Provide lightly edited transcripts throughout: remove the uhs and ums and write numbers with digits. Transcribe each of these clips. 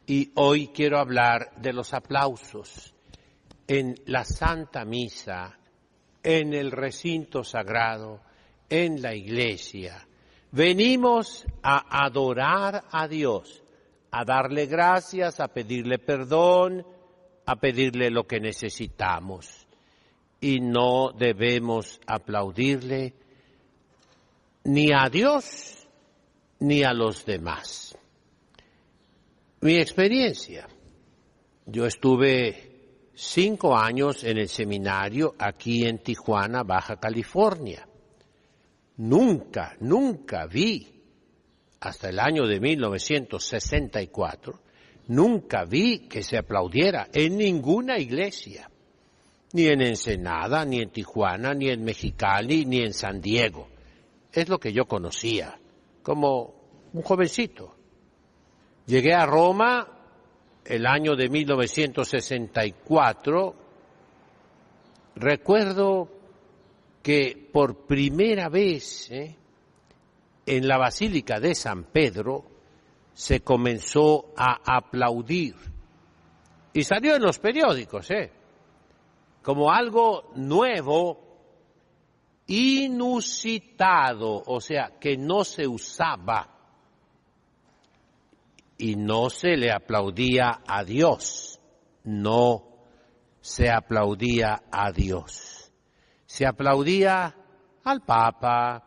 Y hoy quiero hablar de los aplausos en la Santa Misa, en el recinto sagrado, en la iglesia. Venimos a adorar a Dios, a darle gracias, a pedirle perdón, a pedirle lo que necesitamos. Y no debemos aplaudirle ni a Dios ni a los demás. Mi experiencia, yo estuve 5 años en el seminario aquí en Tijuana, Baja California. Nunca vi, hasta el año de 1964, nunca vi que se aplaudiera en ninguna iglesia, ni en Ensenada, ni en Tijuana, ni en Mexicali, ni en San Diego. Es lo que yo conocía, como un jovencito. Llegué a Roma el año de 1964. Recuerdo que por primera vez en la Basílica de San Pedro se comenzó a aplaudir. Y salió en los periódicos, como algo nuevo, inusitado, o sea, que no se usaba. Y no se le aplaudía a Dios, no se aplaudía a Dios. Se aplaudía al Papa,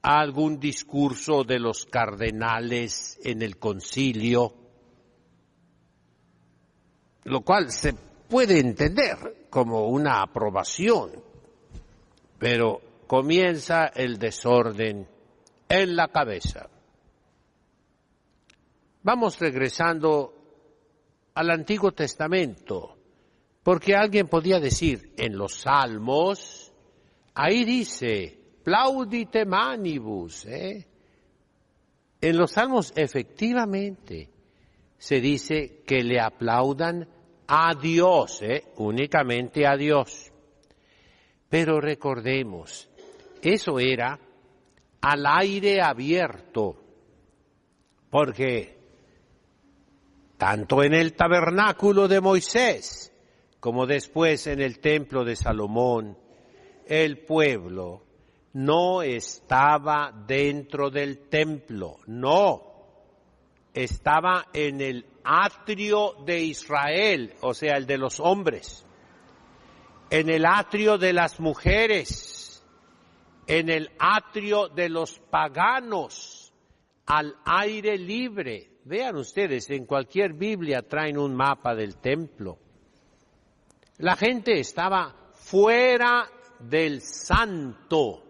a algún discurso de los cardenales en el concilio, lo cual se puede entender como una aprobación, pero comienza el desorden en la cabeza. Vamos regresando al Antiguo Testamento, porque alguien podía decir en los Salmos, ahí dice, plaudite manibus, En los Salmos efectivamente se dice que le aplaudan a Dios, únicamente a Dios. Pero recordemos, eso era al aire abierto, porque tanto en el tabernáculo de Moisés como después en el templo de Salomón, el pueblo no estaba dentro del templo, no, estaba en el atrio de Israel, o sea, el de los hombres, en el atrio de las mujeres, en el atrio de los paganos, al aire libre. Vean ustedes, en cualquier Biblia traen un mapa del templo. La gente estaba fuera del santo,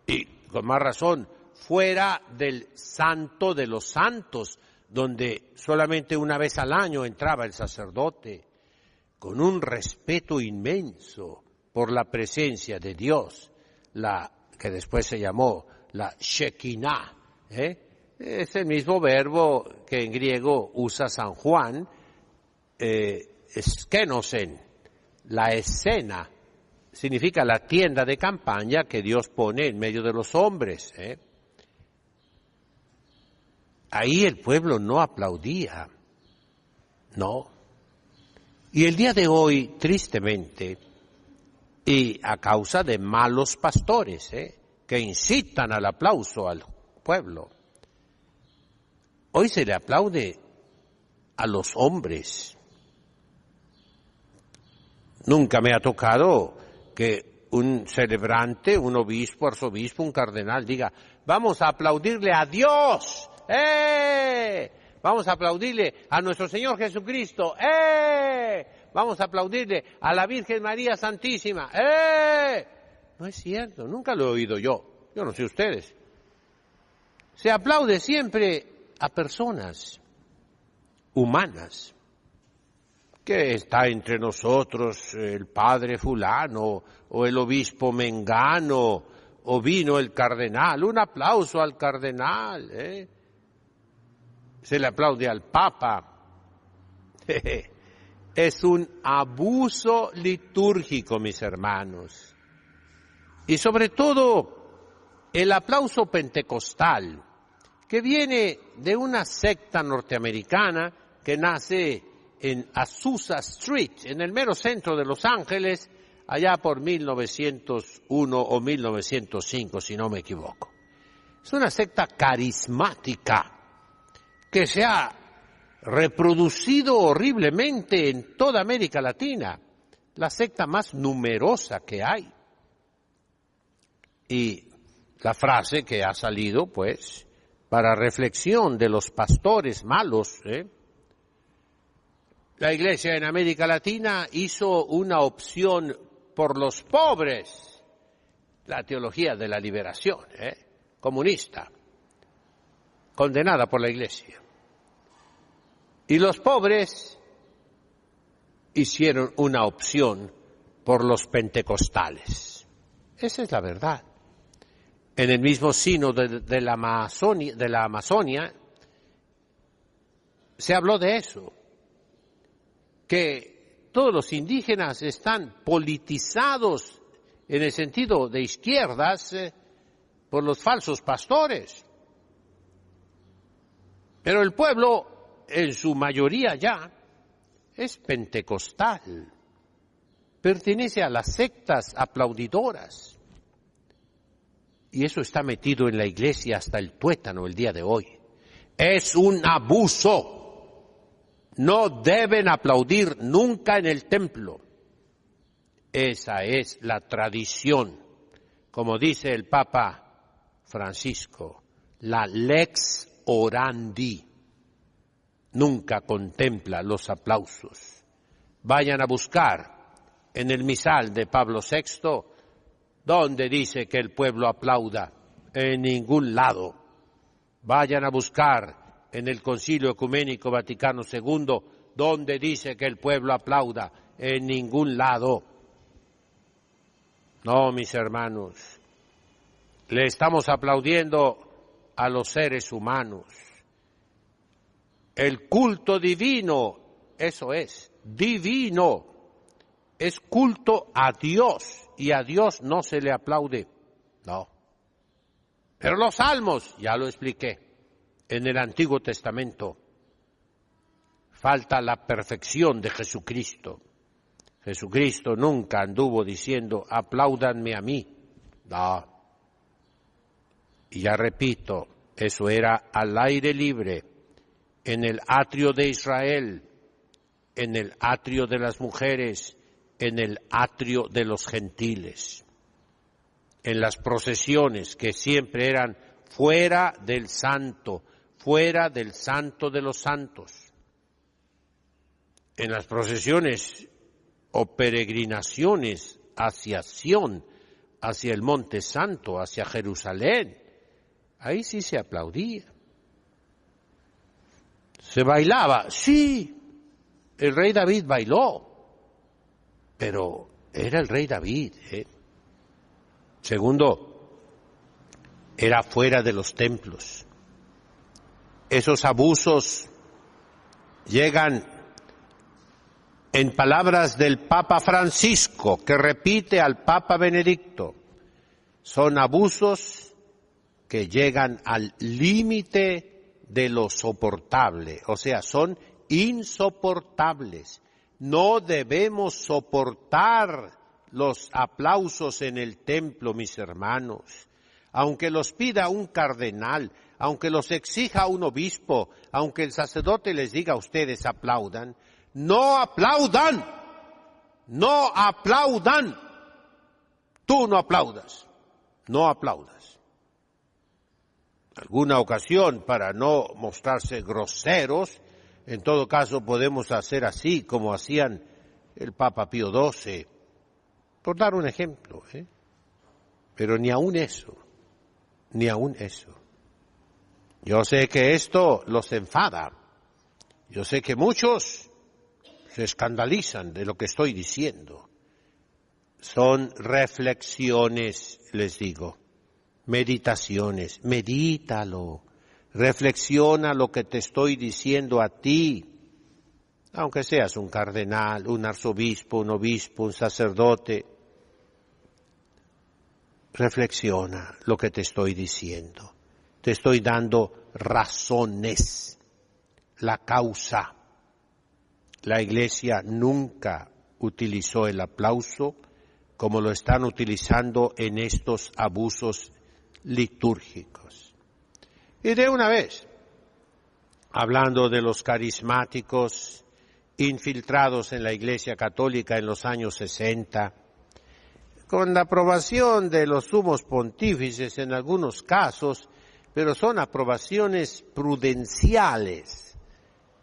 y con más razón, fuera del santo de los santos, donde solamente una vez al año entraba el sacerdote, con un respeto inmenso por la presencia de Dios, la que después se llamó la Shekinah, Es el mismo verbo que en griego usa San Juan, skenosen, la escena, significa la tienda de campaña que Dios pone en medio de los hombres. Ahí el pueblo no aplaudía, no. Y el día de hoy, tristemente, y a causa de malos pastores, que incitan al aplauso al pueblo, hoy se le aplaude a los hombres. Nunca me ha tocado que un celebrante, un obispo, arzobispo, un cardenal diga, vamos a aplaudirle a Dios, vamos a aplaudirle a nuestro Señor Jesucristo, vamos a aplaudirle a la Virgen María Santísima, No es cierto, nunca lo he oído yo no sé ustedes. Se aplaude siempre a personas humanas, que está entre nosotros el padre fulano, o el obispo mengano, o vino el cardenal, un aplauso al cardenal, se le aplaude al papa. Es un abuso litúrgico, mis hermanos. Y sobre todo, el aplauso pentecostal, que viene de una secta norteamericana que nace en Azusa Street, en el mero centro de Los Ángeles, allá por 1901 o 1905, si no me equivoco. Es una secta carismática que se ha reproducido horriblemente en toda América Latina, la secta más numerosa que hay. Y la frase que ha salido, pues, para reflexión de los pastores malos, la Iglesia en América Latina hizo una opción por los pobres, la teología de la liberación, comunista, condenada por la Iglesia. Y los pobres hicieron una opción por los pentecostales. Esa es la verdad. En el mismo sínodo de la Amazonia se habló de eso, que todos los indígenas están politizados en el sentido de izquierdas por los falsos pastores. Pero el pueblo, en su mayoría ya, es pentecostal, pertenece a las sectas aplaudidoras. Y eso está metido en la iglesia hasta el tuétano el día de hoy. Es un abuso. No deben aplaudir nunca en el templo. Esa es la tradición. Como dice el Papa Francisco, la lex orandi. Nunca contempla los aplausos. Vayan a buscar en el misal de Pablo VI, donde dice que el pueblo aplauda. En ningún lado. Vayan a buscar en el Concilio Ecuménico Vaticano II, donde dice que el pueblo aplauda. En ningún lado. No, mis hermanos, le estamos aplaudiendo a los seres humanos. El culto divino, eso es, divino, es culto a Dios y a Dios no se le aplaude, no. Pero los salmos, ya lo expliqué, en el Antiguo Testamento, falta la perfección de Jesucristo. Jesucristo nunca anduvo diciendo, apláudanme a mí, no. Y ya repito, eso era al aire libre, en el atrio de Israel, en el atrio de las mujeres, en el atrio de los gentiles, en las procesiones que siempre eran fuera del santo de los santos, en las procesiones o peregrinaciones hacia Sión, hacia el Monte Santo, hacia Jerusalén, ahí sí se aplaudía. ¿Se bailaba? Sí, el rey David bailó, pero era el rey David. Segundo, era fuera de los templos. Esos abusos llegan en palabras del Papa Francisco, que repite al Papa Benedicto, son abusos que llegan al límite de lo soportable, o sea, son insoportables. No debemos soportar los aplausos en el templo, mis hermanos. Aunque los pida un cardenal, aunque los exija un obispo, aunque el sacerdote les diga a ustedes aplaudan, no aplaudan, no aplaudan. Tú no aplaudas, no aplaudas. Alguna ocasión, para no mostrarse groseros, en todo caso podemos hacer así como hacían el Papa Pío XII, por dar un ejemplo, pero ni aun eso. Yo sé que esto los enfada, yo sé que muchos se escandalizan de lo que estoy diciendo. Son reflexiones, les digo, meditaciones, medítalo, reflexiona lo que te estoy diciendo a ti, aunque seas un cardenal, un arzobispo, un obispo, un sacerdote. Reflexiona lo que te estoy diciendo. Te estoy dando razones, la causa. La Iglesia nunca utilizó el aplauso como lo están utilizando en estos abusos litúrgicos. Y de una vez, hablando de los carismáticos infiltrados en la Iglesia Católica en los años 60, con la aprobación de los sumos pontífices en algunos casos, pero son aprobaciones prudenciales,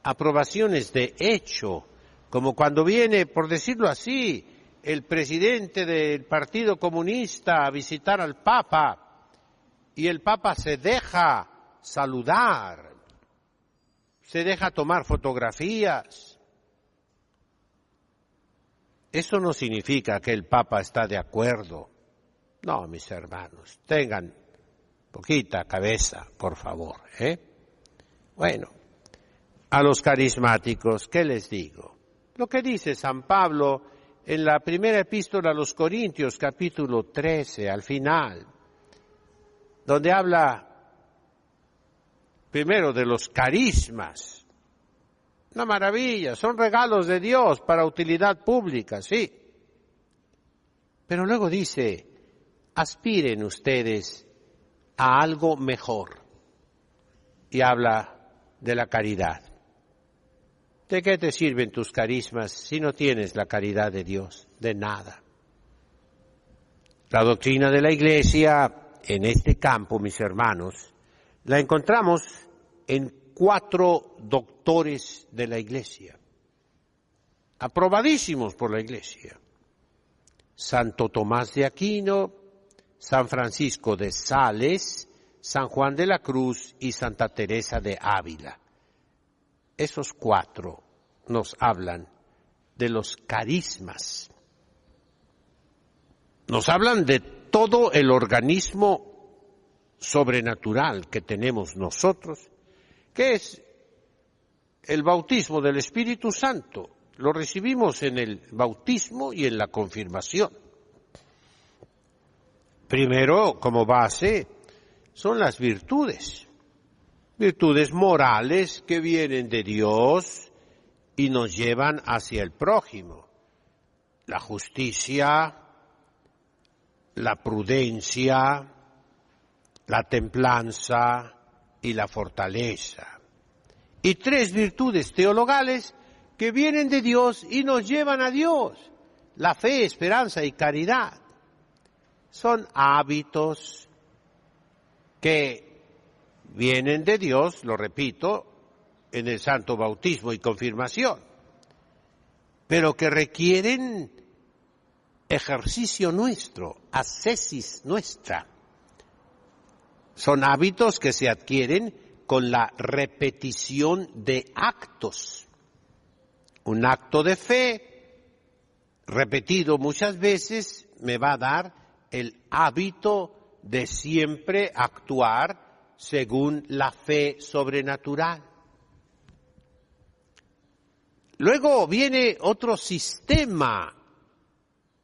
aprobaciones de hecho, como cuando viene, por decirlo así, el presidente del Partido Comunista a visitar al Papa y el Papa se deja saludar, se deja tomar fotografías. Eso no significa que el Papa está de acuerdo. No, mis hermanos, tengan poquita cabeza, por favor, Bueno, a los carismáticos, ¿qué les digo? Lo que dice San Pablo en la primera epístola a los Corintios, capítulo 13, al final, donde habla primero de los carismas. Una maravilla, son regalos de Dios para utilidad pública, sí. Pero luego dice, aspiren ustedes a algo mejor. Y habla de la caridad. ¿De qué te sirven tus carismas si no tienes la caridad de Dios? De nada. La doctrina de la Iglesia en este campo, mis hermanos, la encontramos en 4 doctores de la Iglesia, aprobadísimos por la Iglesia. Santo Tomás de Aquino, San Francisco de Sales, San Juan de la Cruz y Santa Teresa de Ávila. Esos 4 nos hablan de los carismas. Nos hablan de todo el organismo sobrenatural que tenemos nosotros, que es el bautismo del Espíritu Santo. Lo recibimos en el bautismo y en la confirmación. Primero, como base, son las virtudes morales que vienen de Dios y nos llevan hacia el prójimo. La justicia, la prudencia, la templanza y la fortaleza. Y 3 virtudes teologales que vienen de Dios y nos llevan a Dios. La fe, esperanza y caridad. Son hábitos que vienen de Dios, lo repito, en el santo bautismo y confirmación, pero que requieren ejercicio nuestro, ascesis nuestra. Son hábitos que se adquieren con la repetición de actos. Un acto de fe, repetido muchas veces, me va a dar el hábito de siempre actuar según la fe sobrenatural. Luego viene otro sistema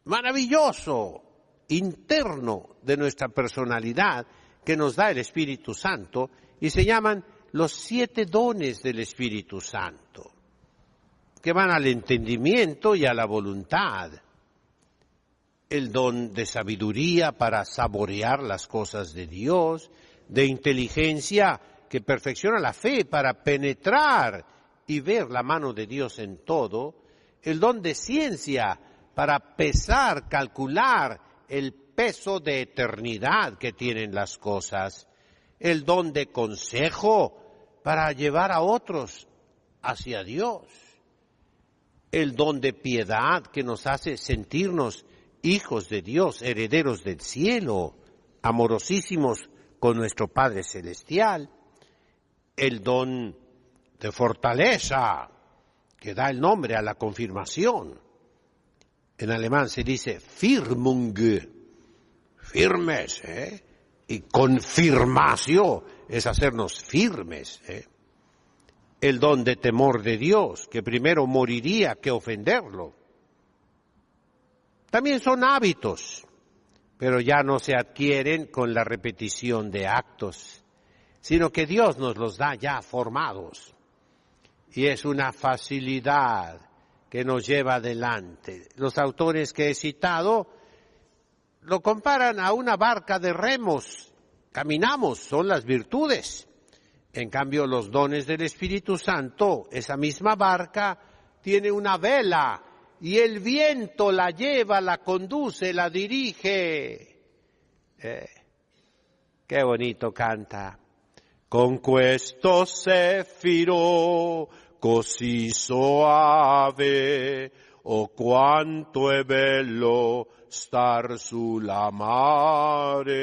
maravilloso, interno de nuestra personalidad, que nos da el Espíritu Santo, y se llaman los 7 dones del Espíritu Santo, que van al entendimiento y a la voluntad. El don de sabiduría para saborear las cosas de Dios, de inteligencia que perfecciona la fe para penetrar y ver la mano de Dios en todo, el don de ciencia para pesar, calcular el peso de eternidad que tienen las cosas, el don de consejo para llevar a otros hacia Dios, el don de piedad que nos hace sentirnos hijos de Dios, herederos del cielo, amorosísimos con nuestro Padre Celestial, el don de fortaleza que da el nombre a la confirmación. En alemán se dice Firmung, firmes, y confirmatio es hacernos firmes. El don de temor de Dios, que primero moriría que ofenderlo. También son hábitos, pero ya no se adquieren con la repetición de actos, sino que Dios nos los da ya formados. y es una facilidad que nos lleva adelante. Los autores que he citado lo comparan a una barca de remos. Caminamos, son las virtudes. En cambio, los dones del Espíritu Santo, esa misma barca tiene una vela y el viento la lleva, la conduce, la dirige. Qué bonito canta. Con questo Cefiro così soave, oh quanto è bello star sulla mare.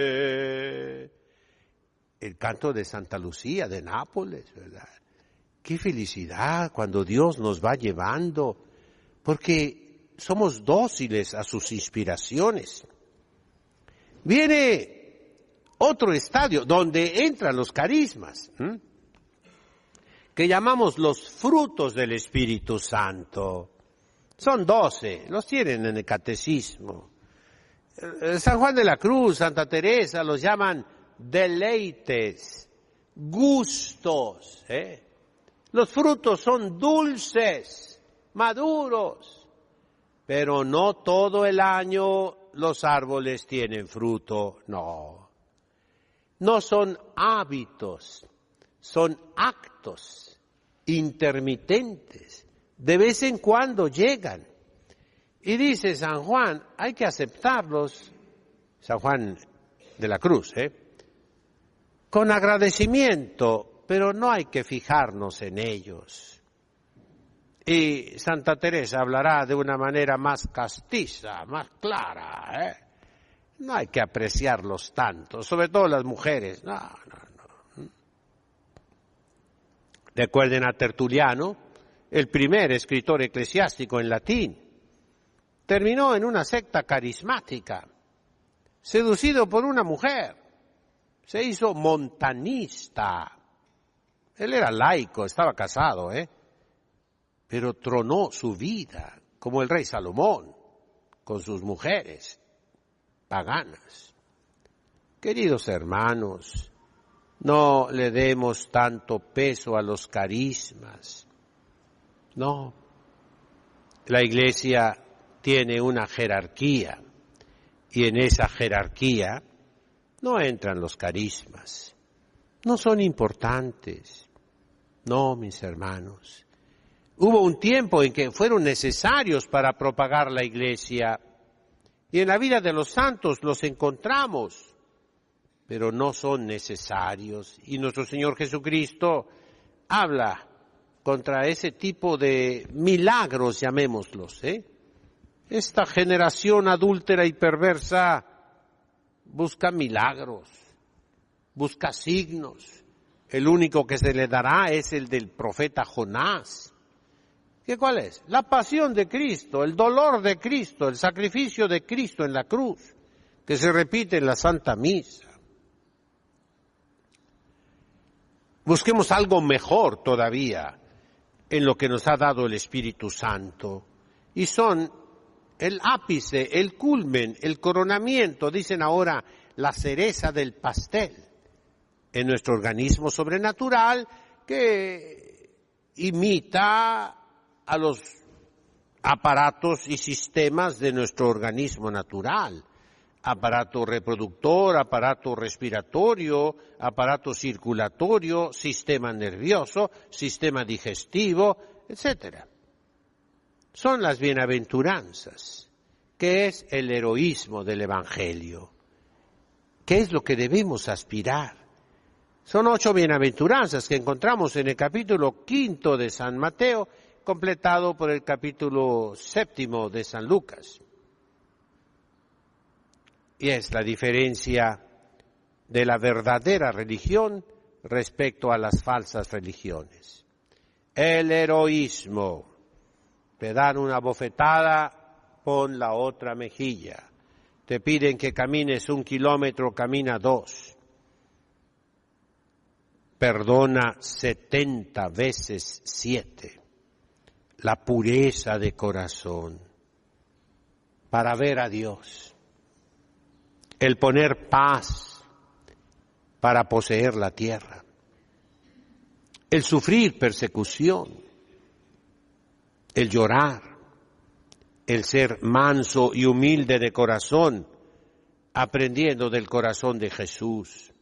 El canto de Santa Lucía de Nápoles, ¿verdad? Qué felicidad cuando Dios nos va llevando, porque somos dóciles a sus inspiraciones. Viene otro estadio donde entran los carismas, que llamamos los frutos del Espíritu Santo. Son 12, los tienen en el catecismo. San Juan de la Cruz, Santa Teresa los llaman deleites, gustos. Los frutos son dulces, maduros, pero no todo el año los árboles tienen fruto, no. No son hábitos, son actos intermitentes. De vez en cuando llegan. Y dice San Juan, hay que aceptarlos, San Juan de la Cruz, con agradecimiento, pero no hay que fijarnos en ellos. Y Santa Teresa hablará de una manera más castiza, más clara, No hay que apreciarlos tanto, sobre todo las mujeres. No. Recuerden a Tertuliano, el primer escritor eclesiástico en latín. Terminó en una secta carismática, seducido por una mujer. Se hizo montanista. Él era laico, estaba casado, pero tronó su vida, como el rey Salomón, con sus mujeres paganas. Queridos hermanos, no le demos tanto peso a los carismas. No. La Iglesia tiene una jerarquía y en esa jerarquía no entran los carismas. No son importantes. No, mis hermanos. Hubo un tiempo en que fueron necesarios para propagar la Iglesia. Y en la vida de los santos los encontramos, pero no son necesarios. Y nuestro Señor Jesucristo habla contra ese tipo de milagros, llamémoslos. Esta generación adúltera y perversa busca milagros, busca signos. El único que se le dará es el del profeta Jonás. ¿Cuál es? La pasión de Cristo, el dolor de Cristo, el sacrificio de Cristo en la cruz, que se repite en la Santa Misa. Busquemos algo mejor todavía en lo que nos ha dado el Espíritu Santo. Y son el ápice, el culmen, el coronamiento, dicen ahora, la cereza del pastel en nuestro organismo sobrenatural que imita a los aparatos y sistemas de nuestro organismo natural, aparato reproductor, aparato respiratorio, aparato circulatorio, sistema nervioso, sistema digestivo, etc. Son las bienaventuranzas, que es el heroísmo del Evangelio. ¿Qué es lo que debemos aspirar? Son 8 bienaventuranzas que encontramos en el capítulo 5 de San Mateo, completado por el capítulo 7 de San Lucas. Y es la diferencia de la verdadera religión respecto a las falsas religiones. El heroísmo. Te dan una bofetada, pon la otra mejilla. Te piden que camines 1 kilómetro, camina 2. Perdona 70 veces 7. La pureza de corazón para ver a Dios. El poner paz para poseer la tierra. El sufrir persecución. el llorar, el ser manso y humilde de corazón, aprendiendo del corazón de Jesús.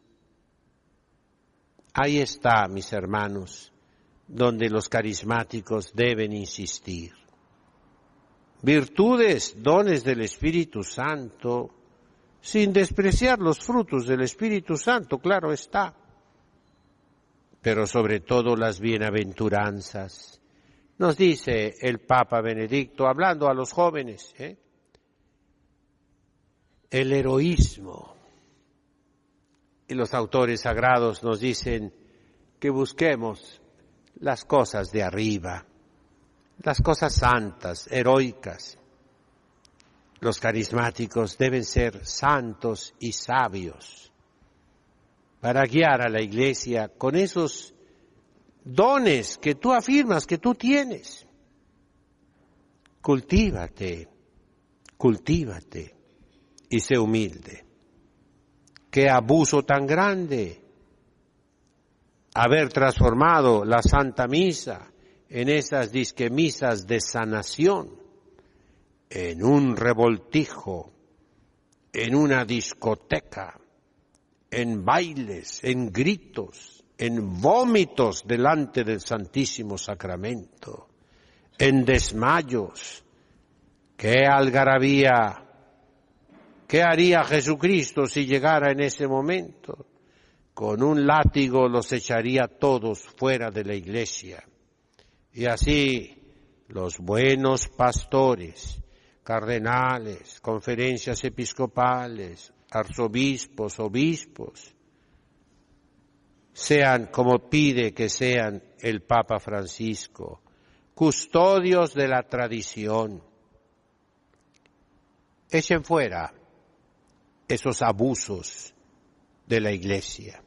Ahí está, mis hermanos, donde los carismáticos deben insistir. Virtudes, dones del Espíritu Santo, sin despreciar los frutos del Espíritu Santo, claro está, pero sobre todo las bienaventuranzas. Nos dice el Papa Benedicto, hablando a los jóvenes, el heroísmo. Y los autores sagrados nos dicen que busquemos las cosas de arriba, las cosas santas, heroicas. Los carismáticos deben ser santos y sabios para guiar a la Iglesia con esos dones que tú afirmas que tú tienes. Cultívate y sé humilde. Qué abuso tan grande haber transformado la Santa Misa en esas disquemisas de sanación, en un revoltijo, en una discoteca, en bailes, en gritos, en vómitos delante del Santísimo Sacramento, en desmayos. ¡Qué algarabía! ¿Qué haría Jesucristo si llegara en ese momento? Con un látigo los echaría todos fuera de la iglesia. Y así los buenos pastores, cardenales, conferencias episcopales, arzobispos, obispos, sean como pide que sean el Papa Francisco, custodios de la tradición. Echen fuera esos abusos de la Iglesia.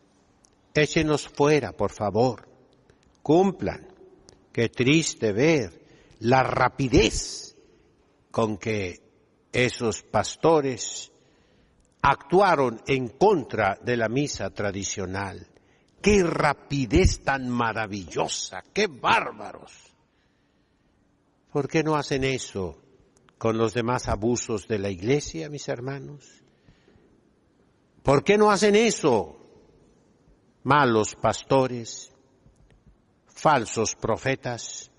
Échenos fuera, por favor. Cumplan. Qué triste ver la rapidez con que esos pastores actuaron en contra de la misa tradicional. ¡Qué rapidez tan maravillosa! ¡Qué bárbaros! ¿Por qué no hacen eso con los demás abusos de la Iglesia, mis hermanos? ¿Por qué no hacen eso? Malos pastores, falsos profetas,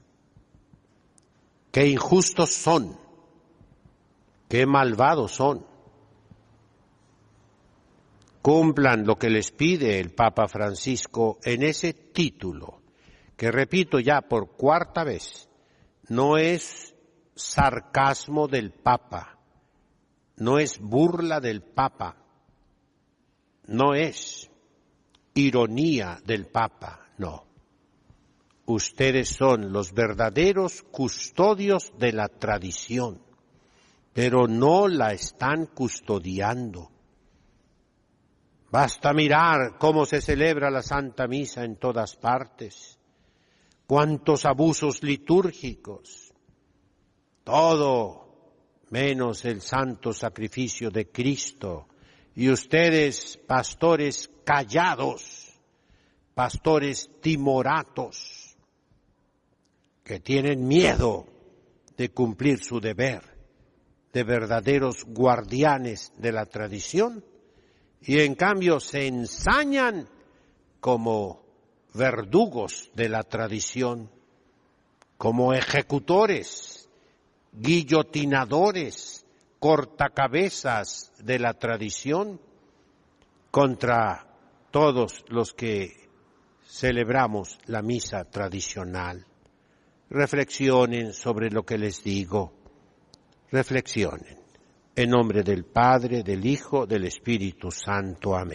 qué injustos son, qué malvados son. Cumplan lo que les pide el Papa Francisco en ese título, que repito ya por cuarta vez, no es sarcasmo del Papa, no es burla del Papa, no es ironía del Papa, no. Ustedes son los verdaderos custodios de la tradición, pero no la están custodiando. Basta mirar cómo se celebra la Santa Misa en todas partes, cuántos abusos litúrgicos, todo menos el santo sacrificio de Cristo. Y ustedes, pastores callados, pastores timoratos, que tienen miedo de cumplir su deber, de verdaderos guardianes de la tradición, y en cambio se ensañan como verdugos de la tradición, como ejecutores, guillotinadores, cortacabezas de la tradición contra todos los que celebramos la misa tradicional. Reflexionen sobre lo que les digo. Reflexionen. En nombre del Padre, del Hijo, del Espíritu Santo. Amén.